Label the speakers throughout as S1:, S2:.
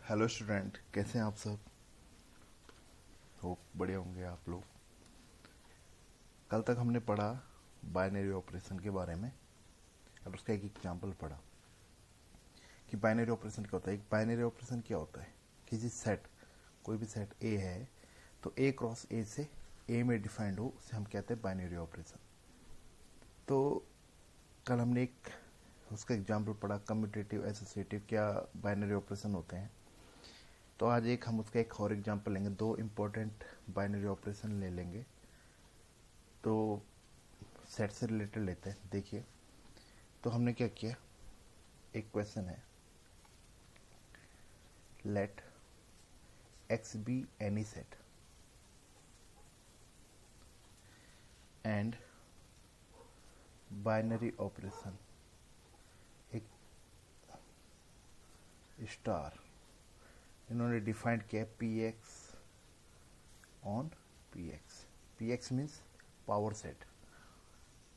S1: Hello student, कैसे हैं आप सब। होप बढ़िया होंगे आप लोग। कल तक हमने पढ़ा बाइनरी ऑपरेशन के बारे में और उसका एक एग्जांपल पढ़ा कि बाइनरी ऑपरेशन क्या होता है। एक बाइनरी ऑपरेशन क्या होता है, किसी सेट, कोई भी सेट ए है तो ए क्रॉस ए से ए में डिफाइंड हो, उसे हम कहते हैं बाइनरी ऑपरेशन। तो कल हमने एक उसका एग्जांपल पढ़ा, कम्यूटेटिव एसोसिएटिव क्या बाइनरी ऑपरेशन होते हैं। तो आज हम उसका एक और एग्जांपल लेंगे, दो इम्पोर्टेंट बाइनरी ऑपरेशन ले लेंगे। तो सेट से रिलेटेड लेते हैं। देखिए, तो हमने क्या किया, एक क्वेश्चन है, let X be any set and binary operation एक स्टार, इन्होंने डिफाइंड किया P X on P X. P X means power set.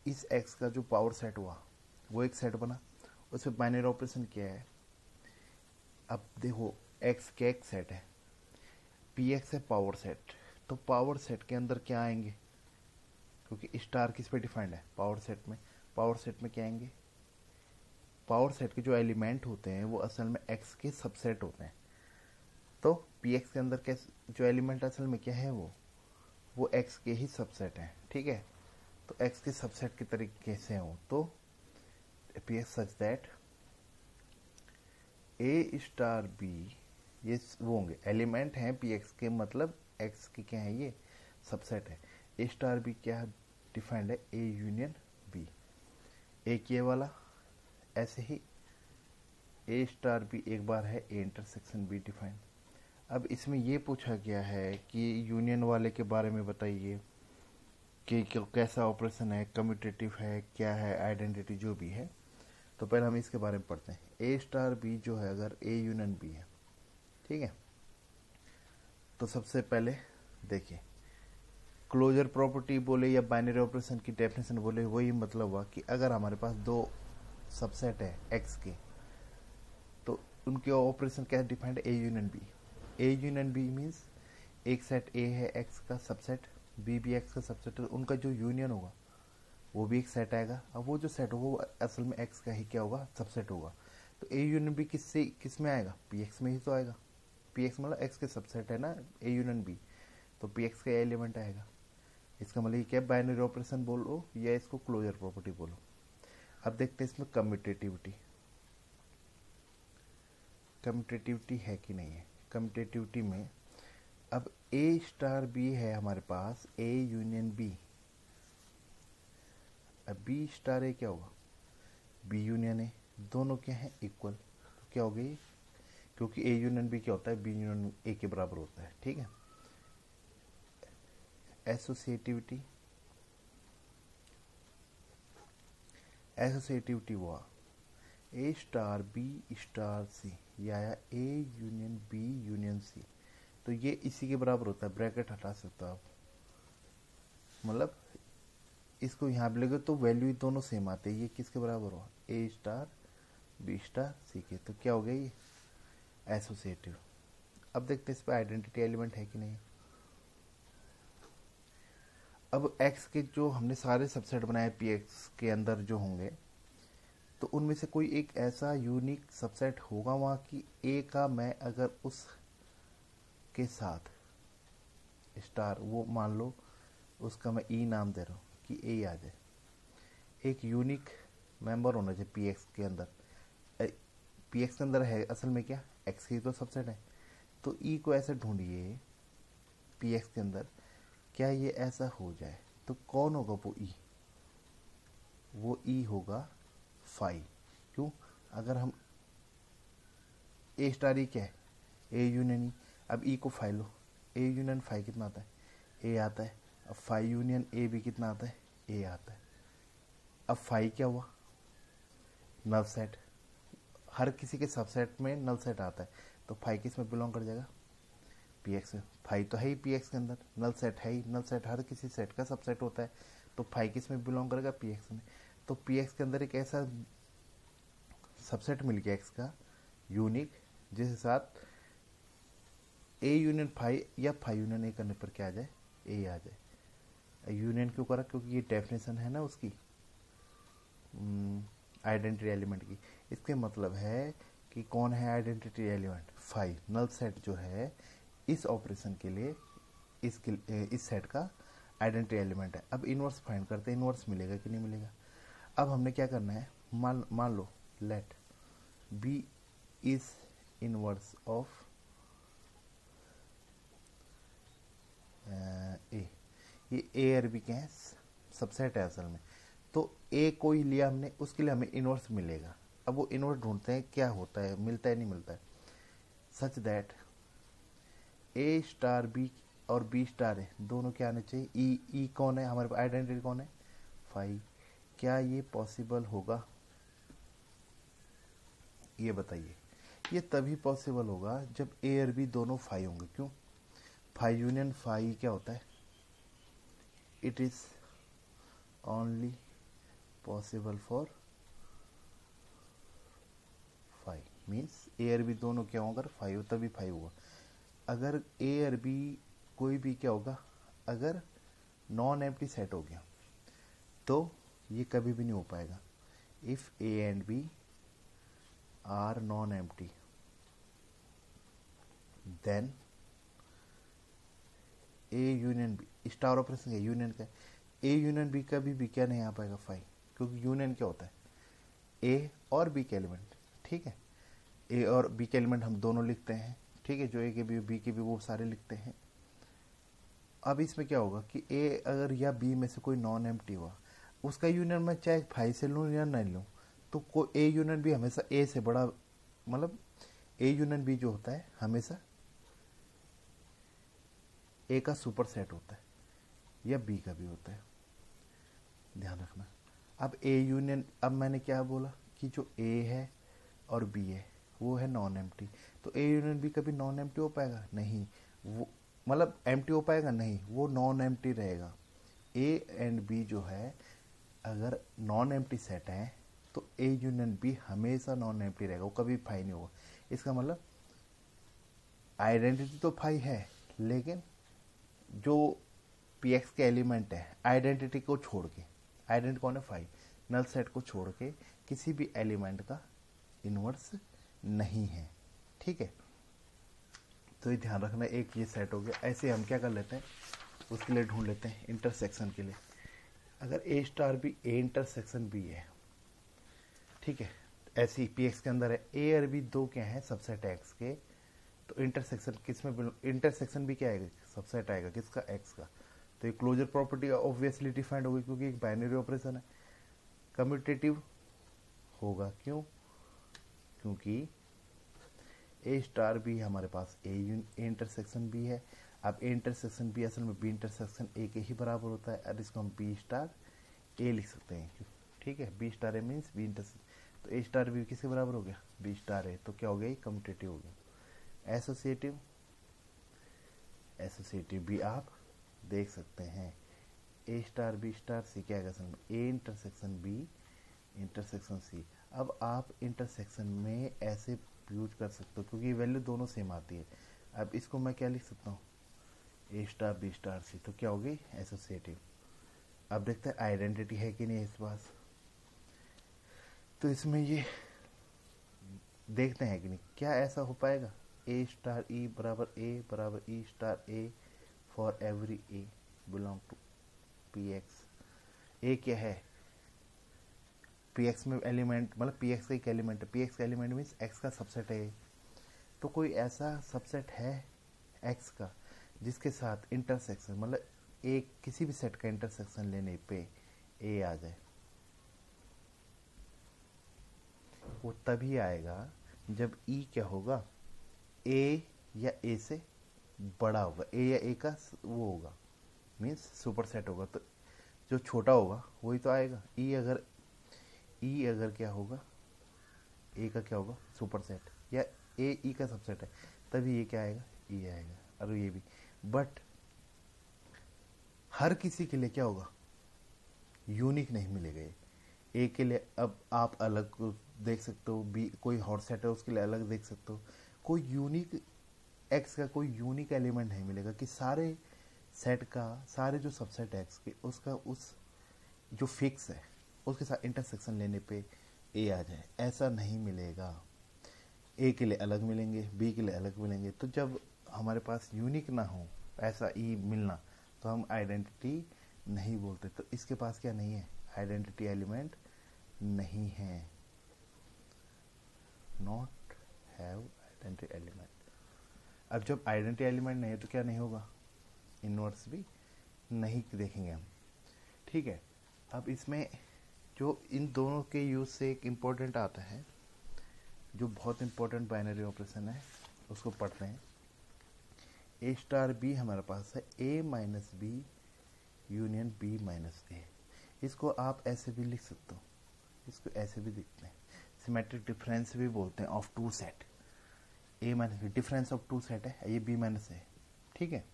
S1: इस एक्स का जो पावर सेट हुआ वो एक सेट बना, उसमें बाइनरी ऑपरेशन क्या है। अब देखो, एक्स क्या एक सेट है, पी एक्स है पावर सेट, तो पावर सेट के अंदर क्या आएंगे, क्योंकि स्टार किस पे डिफाइंड है, पावर सेट में। पावर सेट में क्या आएंगे, पावर सेट के जो एलिमेंट होते हैं वो असल में एक्स के सबसेट होते हैं। तो पी एक्स के अंदर क्या जो एलिमेंट असल में क्या है, वो एक्स के ही सबसेट हैं, ठीक है। तो एक्स के सबसेट के तरीके से हो तो P X such that A star B, ये वो होंगे एलिमेंट हैं पी एक्स के, मतलब एक्स के क्या है, ये सबसेट है। ए स्टार बी क्या डिफाइंड है, ए यूनियन बी। एक ये वाला, ऐसे ही ए स्टार बी एक बार है ए इंटरसेक्शन बी डिफाइंड। अब इसमें ये पूछा गया है कि यूनियन वाले के बारे में बताइए कि कैसा ऑपरेशन है, कम्यूटेटिव है, क्या है, आइडेंटिटी जो भी है। तो पहले हम इसके बारे में पढ़ते हैं। ए स्टार बी जो है, अगर ए यूनियन बी है, ठीक है, तो सबसे पहले देखिए, क्लोजर प्रॉपर्टी बोले या बाइनरी ऑपरेशन की डेफिनेशन बोले, वही मतलब हुआ कि अगर हमारे पास दो सबसेट है एक्स के, तो उनके ऑपरेशन क्या डिफाइंड है, A union B. A union B means एक सेट ए है एक्स का सबसेट, बी भी एक्स का सबसेट है, उनका जो यूनियन होगा वो भी एक सेट आएगा। अब वो जो सेट होगा वो असल में एक्स का ही क्या होगा, सबसेट होगा। तो ए यूनियन बी किस में आएगा, पी एक्स में ही तो आएगा। पी एक्स मतलब एक्स के सबसेट है ना, ए यूनियन बी, तो पी एक्स का एलिमेंट आएगा। इसका मतलब ये क्या, बाइनरी ऑपरेशन बोलो या इसको क्लोजर प्रॉपर्टी बोलो। अब देखते हैं इसमें कम्यूटेटिविटी, कम्यूटेटिविटी है कि नहीं है। कम्यूटेटिविटी में अब ए स्टार बी है हमारे पास, ए यूनियन बी। अब बी स्टार ए क्या होगा, बी यूनियन ए, दोनों क्या है, इक्वल। तो क्या हो गई, क्योंकि ए यूनियन बी क्या होता है, बी यूनियन ए के बराबर होता है, ठीक है। एसोसिएटिविटी, एसोसिएटिविटी हुआ A star B star C, या A union B union C, तो ये इसी के बराबर होता है। ब्रैकेट हटा सकते हो आप, मतलब इसको यहाँ पे लगे तो वैल्यू दोनों सेम आते हैं। ये किसके बराबर हुआ, ए स्टार बी स्टार सी के, तो क्या हो गया ये एसोसिएटिव। अब देखते हैं इस पर आइडेंटिटी एलिमेंट है कि नहीं। अब एक्स के जो हमने सारे सबसेट बनाए पी एक्स के अंदर जो होंगे, तो उनमें से कोई एक ऐसा यूनिक सबसेट होगा वहाँ की ए का, मैं अगर उस के साथ स्टार, वो मान लो उसका मैं ई नाम दे रहा हूँ कि ए आ जाए, एक यूनिक मेंबर होना चाहिए पी एक्स के अंदर। पी एक्स के अंदर है असल में क्या, एक्स की तो सबसेट है, तो ई को ऐसे ढूंढिए पी एक्स के अंदर, क्या ये ऐसा हो जाए, तो कौन होगा वो ई होगा फाई। क्यों, अगर हम ए स्टार ई क्या है, ए यूनियन ई, अब ई को फाई लो, ए यूनियन फाई कितना आता है, ए आता है। अब फाई यूनियन ए भी कितना आता है, ए आता है। अब फाई क्या हुआ, नल सेट, हर किसी के सबसेट में नल सेट आता है, तो फाई किस में बिलोंग कर जाएगा, पी एक्स में। फाई तो है ही पी एक्स के अंदर, नल सेट है ही, नल सेट हर किसी सेट का सबसेट होता है, तो फाई किस में बिलोंग करेगा, पी एक्स में। तो पी एक्स के अंदर एक ऐसा सबसेट मिल गया एक्स का यूनिक, जिसके साथ ए यूनियन फाइव या फाइव यूनियन ए करने पर क्या आ जाए, ए आ जाए। यूनियन क्यों करा, क्योंकि ये डेफिनेशन है ना उसकी आइडेंटिटी एलिमेंट की। इसके मतलब है कि कौन है identity element, five. Null set जो है इस ऑपरेशन के लिए इस सेट का आइडेंटिटी एलिमेंट है। अब इनवर्स फाइंड करते हैं, इनवर्स मिलेगा कि नहीं मिलेगा। अब हमने क्या करना है, मान लो let B is inverse of A. ये ए और बी के हैं सबसेट है असल में। तो ए कोई लिया हमने, उसके लिए हमें इनवर्स मिलेगा। अब वो इनवर्स ढूंढते हैं क्या होता है, मिलता है नहीं मिलता है, such that A star B और बी स्टार है दोनों क्या आने चाहिए, ई कौन है हमारे पास, आइडेंटिटी कौन है, फाइव। क्या ये पॉसिबल होगा, ये बताइए। ये तभी पॉसिबल होगा जब ए और बी दोनों फाइव होंगे। क्यों, फाइव यूनियन फाइव क्या होता है, it is only possible for five. Means A और बी दोनों क्या होगा, अगर फाइव तभी फाइव होगा। अगर ए और बी कोई भी क्या होगा, अगर नॉन एम्प्टी सेट हो गया तो ये कभी भी नहीं हो पाएगा। If A and B are non empty then A union B, star operation है यूनियन का, ए यूनियन बी कभी भी क्या नहीं आ पाएगा फाइव, क्योंकि यूनियन क्या होता है, ए और बी के एलिमेंट। ठीक है, ए और बी के एलिमेंट हम दोनों लिखते हैं, ठीक है, जो ए के बी के भी वो सारे लिखते हैं। अब इसमें क्या होगा कि ए अगर या बी में से कोई नॉन एम्प्टी हुआ, उसका यूनियन मैं चाहे फाइव से लूँ या नहीं लूँ, तो कोई ए यूनियन बी हमेशा ए से बड़ा, मतलब ए यूनियन बी जो होता है हमेशा ए का सुपर सेट होता है, या बी का भी होता है, ध्यान रखना। अब ए यूनियन, अब मैंने क्या बोला कि जो ए है और बी है वो है नॉन एम्प्टी, तो ए यूनियन बी कभी नॉन एम्प्टी हो पाएगा नहीं, वो मतलब एम्प्टी हो पाएगा नहीं, वो नॉन एम्प्टी रहेगा। ए एंड बी जो है अगर नॉन एम्प्टी सेट है तो ए यूनियन बी हमेशा नॉन एम्प्टी रहेगा, वो कभी फाई नहीं होगा। इसका मतलब आइडेंटिटी तो फाई है, लेकिन जो पी एक्स के एलिमेंट है आइडेंटिटी को छोड़ के, आइडेंटिटी कौन है फाई, नल सेट को छोड़ के किसी भी एलिमेंट का इनवर्स नहीं है। ठीक है, तो ये ध्यान रखना, एक ये सेट हो गया। ऐसे हम क्या कर लेते हैं, उसके लिए ढूंढ लेते हैं इंटरसेक्शन के लिए। अगर A star B A intersection B है, ठीक है, ऐसी पी एक्स के अंदर है, ए और बी दो क्या है सबसेट एक्स के, तो इंटरसेक्शन किस में, इंटरसेक्शन भी क्या आएगा, सबसेट आएगा किसका, एक्स का। तो ये क्लोजर प्रॉपर्टी ऑब्वियसली डिफाइंड होगी क्योंकि एक बाइनरी ऑपरेशन है, कम्यूटेटिव होगा। क्यों, क्योंकि ए स्टार बी हमारे पास ए इंटरसेक्शन बी है। अब ए इंटरसेक्शन बी असल में बी इंटरसेक्शन ए के ही बराबर होता है, और इसको हम बी स्टार ए लिख सकते हैं। ठीक है, बी स्टार ए मीन्स बी इंटरसेक्शन, तो ए स्टार बी किसके बराबर हो गया, बी स्टार ए, तो क्या हो गया, कम्यूटेटिव हो गया। एसोसिएटिव, एसोसिएटिव भी आप देख सकते हैं, A star B star C क्या है, A intersection B intersection C. अब आप इंटरसेक्शन में ऐसे यूज कर सकते हो क्योंकि वैल्यू दोनों सेम आती है। अब इसको मैं क्या लिख सकता हूँ, ए स्टार बी स्टार सी, तो क्या होगी, एसोसिएटिव। अब देखते हैं आइडेंटिटी है कि नहीं इस पास, तो इसमें ये देखते हैं कि नहीं, क्या ऐसा हो पाएगा, ए स्टार ई बराबर E star A for every A belong to P X. A क्या है, पी एक्स में एलिमेंट, मतलब पी एक्स का एक एलिमेंट है, पी एक्स का एलिमेंट मीन्स एक्स का सबसेट है। तो कोई ऐसा सबसेट है एक्स का जिसके साथ इंटरसेक्शन, मतलब एक किसी भी सेट का इंटरसेक्शन लेने पे ए आ जाए, वो तभी आएगा जब ई क्या होगा, ए या ए से बड़ा होगा, ए या ए का वो होगा, मीन्स सुपर सेट होगा। तो जो छोटा होगा वही तो आएगा। ई अगर क्या होगा, ए का क्या होगा, सुपर सेट, या ए ई का सबसेट है, तभी ये क्या आएगा, ई आएगा, और ये भी। बट हर किसी के लिए क्या होगा, यूनिक नहीं मिलेगा ये। ए के लिए अब आप अलग देख सकते हो, बी कोई हॉट सेट है उसके लिए अलग देख सकते हो, कोई यूनिक एक्स का कोई यूनिक एलिमेंट नहीं मिलेगा कि सारे सेट का, सारे जो सबसेट एक्स के उसका उस जो फिक्स है उसके साथ इंटरसेक्शन लेने पे ए आ जाए, ऐसा नहीं मिलेगा। ए के लिए अलग मिलेंगे, बी के लिए अलग मिलेंगे। तो जब हमारे पास यूनिक ना हो ऐसा ई मिलना तो हम आइडेंटिटी नहीं बोलते। तो इसके पास क्या नहीं है, आइडेंटिटी एलिमेंट नहीं है, नॉट हैव आइडेंटिटी एलिमेंट। अब जब आइडेंटिटी एलिमेंट नहीं है तो क्या नहीं होगा, इनवर्स भी नहीं देखेंगे हम, ठीक है। अब इसमें जो इन दोनों के यूज से एक इम्पोर्टेंट आता है, जो बहुत इम्पोर्टेंट बाइनरी ऑपरेशन है, उसको पढ़ते हैं। ए स्टार बी हमारे पास है A minus B union B minus A. इसको आप ऐसे भी लिख सकते हो, इसको ऐसे भी लिखते हैं, सिमेट्रिक डिफरेंस भी बोलते हैं of two set. A minus B difference of two set है, ये बी माइनस है, ठीक है।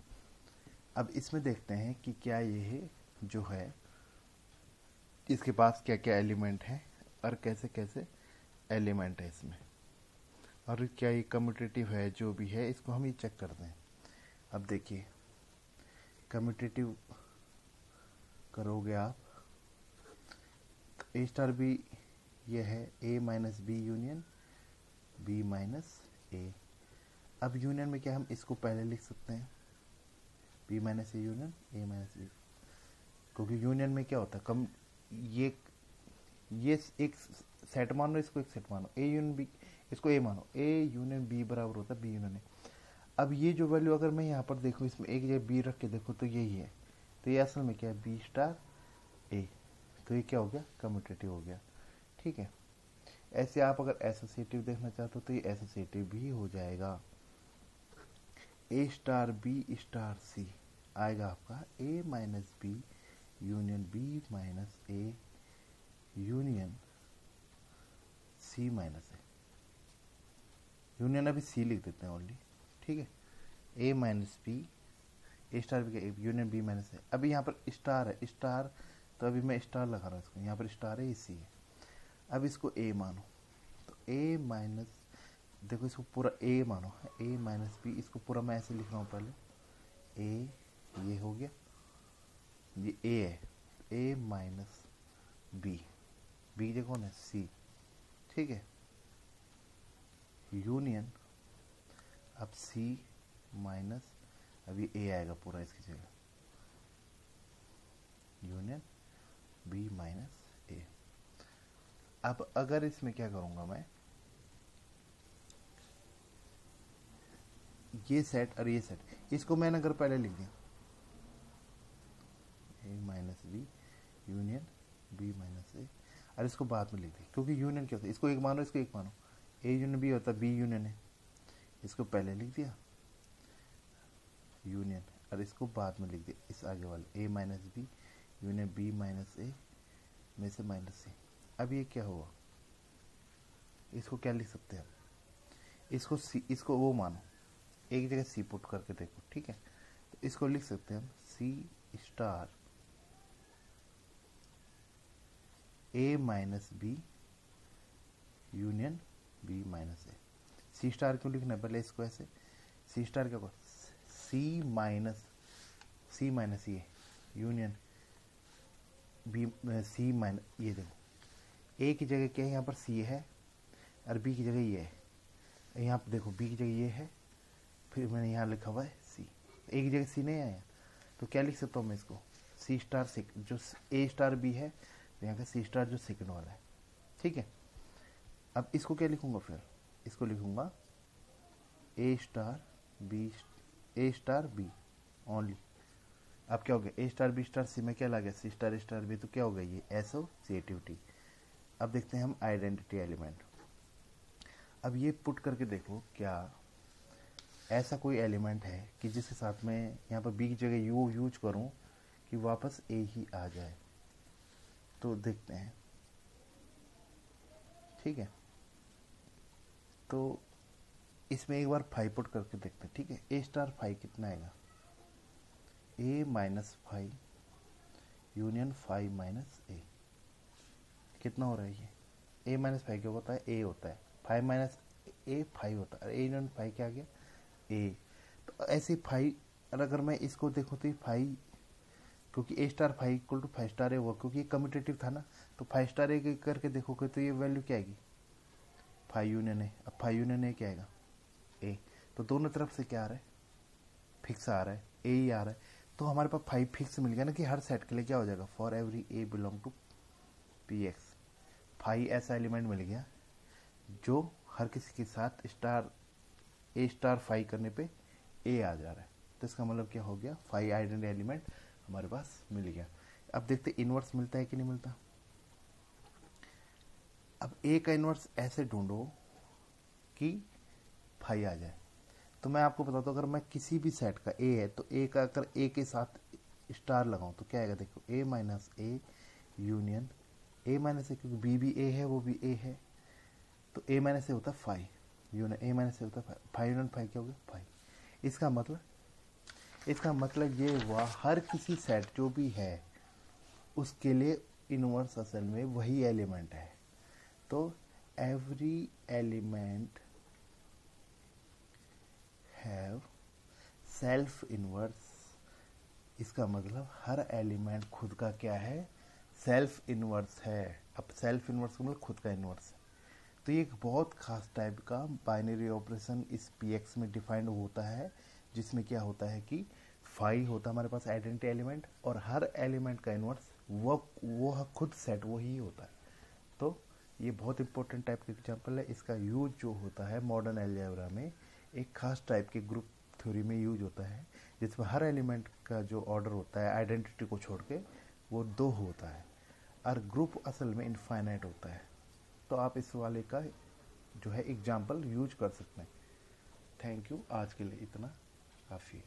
S1: अब इसमें देखते हैं कि क्या ये जो है इसके पास क्या क्या एलिमेंट है और कैसे कैसे एलिमेंट है इसमें, और क्या ये कम्यूटेटिव है, जो भी है इसको हम ये चेक करते हैं। अब देखिए कम्यूटेटिव करोगे आप तो ए स्टार बी ये है A minus B union B minus A. अब यूनियन में क्या हम इसको पहले लिख सकते हैं B minus A union A minus B, क्योंकि यूनियन में क्या होता है कम ये एक सेट मानो, इसको एक सेट मानो, ए यूनियन बी, इसको ए मानो, ए यूनियन बी बराबर होता है बी यूनियन ए। अब ये जो वैल्यू अगर मैं यहाँ पर देखूँ, इसमें एक जगह बी रख के देखो तो यही है, तो ये असल में क्या है बी स्टार ए, तो ये क्या हो गया कम्यूटेटिव हो गया, ठीक है। ऐसे आप अगर एसोसिएटिव देखना चाहते हो तो ये एसोसिएटिव भी हो जाएगा। A star B star C आएगा आपका A minus B union B minus A union C minus A. Union अभी सी लिख देते हैं ओनली, ठीक है। A minus B A star B का यूनियन बी माइनस ए। अभी यहाँ पर स्टार है, स्टार तो अभी मैं स्टार लगा रहा हूँ इसको, यहाँ पर स्टार है, ये सी है। अब इसको ए मानो तो ए माइनस, देखो इसको पूरा ए मानो, ए माइनस बी, इसको पूरा मैं ऐसे लिख रहा हूँ पहले, ए ये हो गया, ये ए है, ए माइनस बी, बी की जगह कौन है सी, ठीक है, यूनियन अब सी माइनस, अभी ए आएगा पूरा इसकी जगह, यूनियन बी माइनस ए। अब अगर इसमें क्या करूंगा मैं, ये सेट और ये सेट, इसको मैंने अगर पहले लिख दिया A minus B union B minus A, और इसको बाद में लिख दिया, क्योंकि यूनियन क्या होता है, इसको एक मानो इसको एक मानो, ए यूनियन बी होता है, बी यूनियन है, इसको पहले लिख दिया यूनियन, और इसको बाद में लिख दिया इस आगे वाले A minus B union B minus A में से माइनस सी। अब ये क्या हुआ, इसको क्या लिख सकते हैं, इसको सी, इसको वो मानो, एक जगह सी पुट करके देखो, ठीक है। तो इसको लिख सकते हैं हम C star A minus B union B minus A. C star क्यों लिखना है, पहले इसको ऐसे, सी स्टार क्या होगा सी माइनस ये यूनियन बी सी माइनस, ये देखो ए की जगह क्या है यहाँ पर सी है और बी की जगह ये है, यहाँ पर देखो बी की जगह ये है, फिर मैंने यहाँ लिखा हुआ है सी, ए की जगह सी नहीं आया, तो क्या लिख सकता हूँ मैं इसको सी स्टार जो ए स्टार बी है, तो यहाँ का सी स्टार जो सेकंड वाला है, ठीक है। अब इसको क्या लिखूंगा, फिर इसको लिखूंगा ए स्टार बी ओनली। अब क्या हो गया ए स्टार सी में क्या लगा सी स्टार बी, तो क्या हो गया ये एसोसिएटिविटी। अब देखते हैं हम आइडेंटिटी एलिमेंट। अब ये पुट करके देखो क्या ऐसा कोई एलिमेंट है कि जिसके साथ में यहाँ पर बी की जगह यू यूज करूँ कि वापस ए ही आ जाए, तो देखते हैं, ठीक है। तो इसमें एक बार 5 पुट करके देखते हैं, ठीक है। ए स्टार 5 कितना आएगा, ए माइनस 5 यूनियन 5 माइनस ए, कितना हो रहा है ये, ए माइनस 5 क्या होता है, ए होता है, 5 माइनस ए 5 होता है, ए यूनियन 5 क्या आ गया ए, ऐसे फाइव, अगर मैं इसको देखूँ तो ये फाइव, क्योंकि A star five equal to five star है वो, क्योंकि ये कम्यूटेटिव था ना, तो फाइव स्टार एक करके देखोगे तो ये वैल्यू क्या आएगी, फाइव यूनियन ए। अब फाइव यूनियन ए क्या आएगा, ए। तो दोनों तरफ से क्या आ रहा है, फिक्स आ रहा है, ए ही आ रहा है। तो हमारे पास फाइव फिक्स मिल गया ना, कि हर सेट के लिए क्या हो जाएगा, for every A belong to P X, five ऐसा एलिमेंट मिल गया जो हर किसी के साथ स्टार ए स्टार फाइव करने पे ए आ जा रहा है। तो इसका मतलब क्या हो गया, फाइव आइडेंटिटी एलिमेंट हमारे पास मिल गया। अब देखते इनवर्स मिलता है कि नहीं मिलता। अब ए का इनवर्स ऐसे ढूंढो कि फाइव आ जाए। तो मैं आपको बताता हूँ, अगर मैं किसी भी सेट का ए है तो ए का अगर ए के साथ स्टार लगाऊं तो क्या आएगा, देखो A minus A union A minus A, क्योंकि बी भी ए है वो भी ए है, तो ए माइनस ए होता है फाइव यूनियन ए माइनस ए होता है फाइव, फाइव यूनियन फाइव क्या हो गया, फाइव। इसका मतलब ये हुआ हर किसी सेट जो भी है उसके लिए इनवर्स असल में वही एलिमेंट है। तो every element have self inverse, इसका मतलब हर एलिमेंट खुद का क्या है, सेल्फ इनवर्स है। अब सेल्फ इनवर्स का मतलब खुद का इनवर्स है। तो ये एक बहुत खास टाइप का बाइनरी ऑपरेशन इस पीएक्स में डिफाइंड होता है, जिसमें क्या होता है कि फाइव होता है हमारे पास आइडेंटिटी एलिमेंट, और हर एलिमेंट का इनवर्स वो खुद सेट वो ही होता है। तो ये बहुत इंपॉर्टेंट टाइप का एग्जांपल है। इसका यूज जो होता है मॉडर्न अलजेब्रा में एक खास टाइप के ग्रुप थ्योरी में यूज होता है, जिसमें हर एलिमेंट का जो ऑर्डर होता है आइडेंटिटी को छोड़ के वो दो होता है, और ग्रुप असल में इनफाइनाइट होता है। तो आप इस वाले का जो है एग्जाम्पल यूज कर सकते हैं। थैंक यू, आज के लिए इतना काफ़ी है।